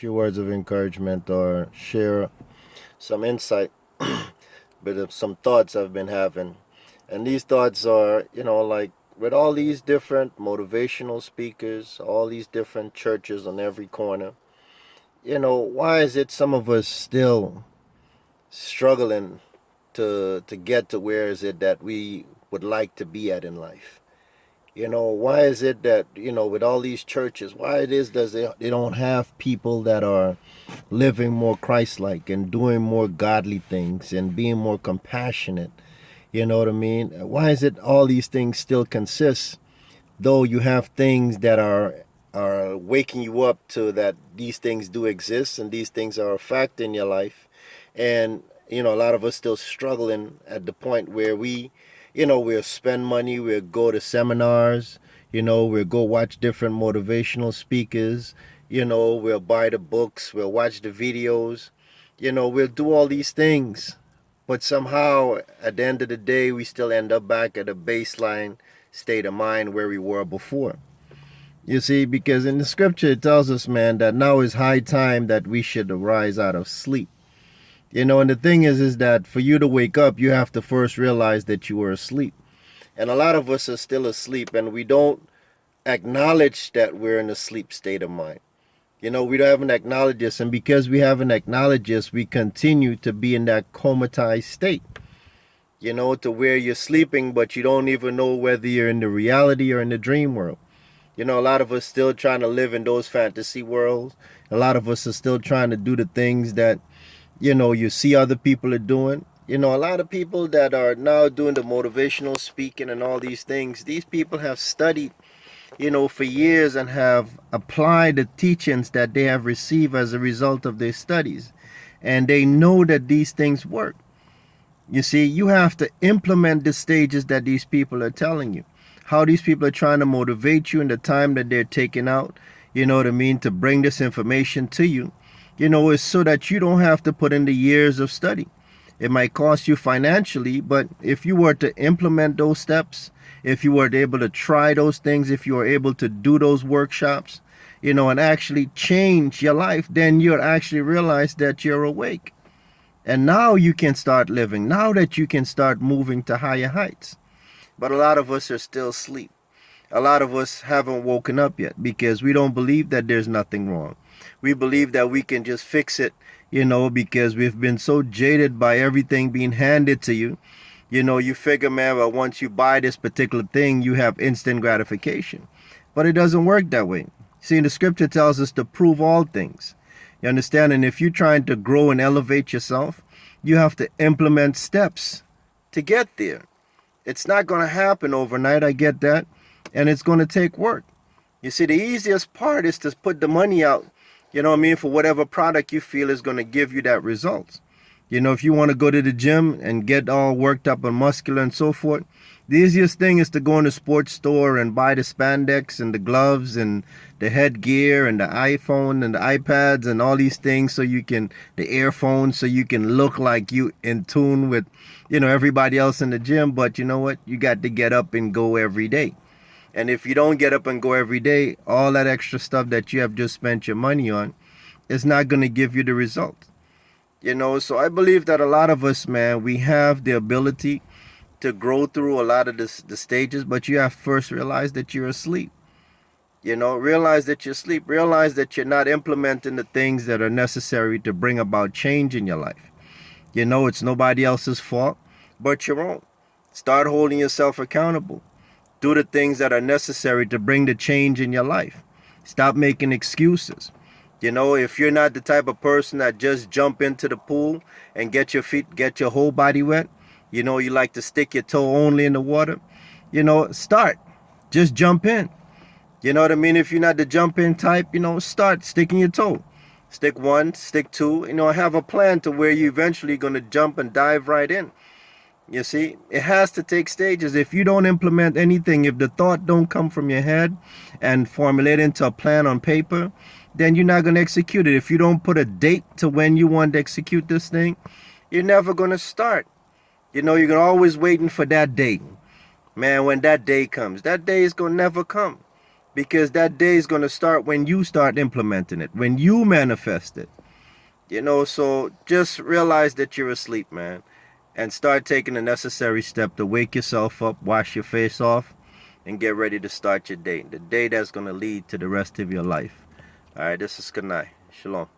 few words of encouragement or share some insight, but of some thoughts I've been having. And these thoughts are, like with all these different motivational speakers, all these different churches on every corner, why is it some of us still struggling to get to where is it that we would like to be at in life? Why is it that, with all these churches, why it is does they don't have people that are living more Christ-like and doing more godly things and being more compassionate? You know what I mean? Why is it all these things still consist, though you have things that are waking you up to that these things do exist and these things are a fact in your life, and a lot of us still struggling at the point where we'll spend money, we'll go to seminars, we'll go watch different motivational speakers, we'll buy the books, we'll watch the videos, we'll do all these things. But somehow, at the end of the day, we still end up back at a baseline state of mind where we were before. You see, because in the scripture it tells us, man, that now is high time that we should arise out of sleep. And the thing is that for you to wake up, you have to first realize that you were asleep. And a lot of us are still asleep, and we don't acknowledge that we're in a sleep state of mind. We haven't acknowledged this, and because we haven't acknowledged this, we continue to be in that comatized state. To where you're sleeping, but you don't even know whether you're in the reality or in the dream world. A lot of us still trying to live in those fantasy worlds. A lot of us are still trying to do the things that you see other people are doing. A lot of people that are now doing the motivational speaking and all these things, these people have studied, for years and have applied the teachings that they have received as a result of their studies. And they know that these things work. You see, you have to implement the stages that these people are telling you. How these people are trying to motivate you in the time that they're taking out, to bring this information to you. It's so that you don't have to put in the years of study. It might cost you financially, but if you were to implement those steps, if you were able to try those things, if you were able to do those workshops, and actually change your life, then you'll actually realize that you're awake. And now you can start living, now that you can start moving to higher heights. But a lot of us are still asleep. A lot of us haven't woken up yet because we don't believe that there's nothing wrong. We believe that we can just fix it, because we've been so jaded by everything being handed to you. You figure, man, well, once you buy this particular thing, you have instant gratification. But it doesn't work that way. See, the scripture tells us to prove all things. You understand? And if you're trying to grow and elevate yourself, you have to implement steps to get there. It's not going to happen overnight, I get that. And it's going to take work. You see, the easiest part is to put the money out, for whatever product you feel is going to give you that result. If you want to go to the gym and get all worked up and muscular and so forth, the easiest thing is to go in the sports store and buy the spandex and the gloves and the headgear and the iPhone and the iPads and all these things the earphones, so you can look like you in tune with, everybody else in the gym. But you know what? You got to get up and go every day. And if you don't get up and go every day, all that extra stuff that you have just spent your money on is not going to give you the result. So I believe that a lot of us, man, we have the ability to grow through a lot of the stages, but you have to first realize that you're asleep. Realize that you're asleep. Realize that you're not implementing the things that are necessary to bring about change in your life. It's nobody else's fault but your own. Start holding yourself accountable. Do the things that are necessary to bring the change in your life. Stop making excuses. If you're not the type of person that just jump into the pool and get your whole body wet, you like to stick your toe only in the water, start. Just jump in. You know what I mean? If you're not the jump in type, start sticking your toe. Stick one, stick two, have a plan to where you're eventually going to jump and dive right in. You see, it has to take stages. If you don't implement anything, if the thought don't come from your head and formulate into a plan on paper, then you're not going to execute it. If you don't put a date to when you want to execute this thing, you're never going to start. You're always waiting for that date. Man, when that day comes, that day is going to never come. because that day is going to start when you start implementing it, when you manifest it. You know, so just realize that you're asleep, man, and start taking the necessary step to wake yourself up, wash your face off, and get ready to start your day. The day that's going to lead to the rest of your life. All right, this is Kanai. Shalom.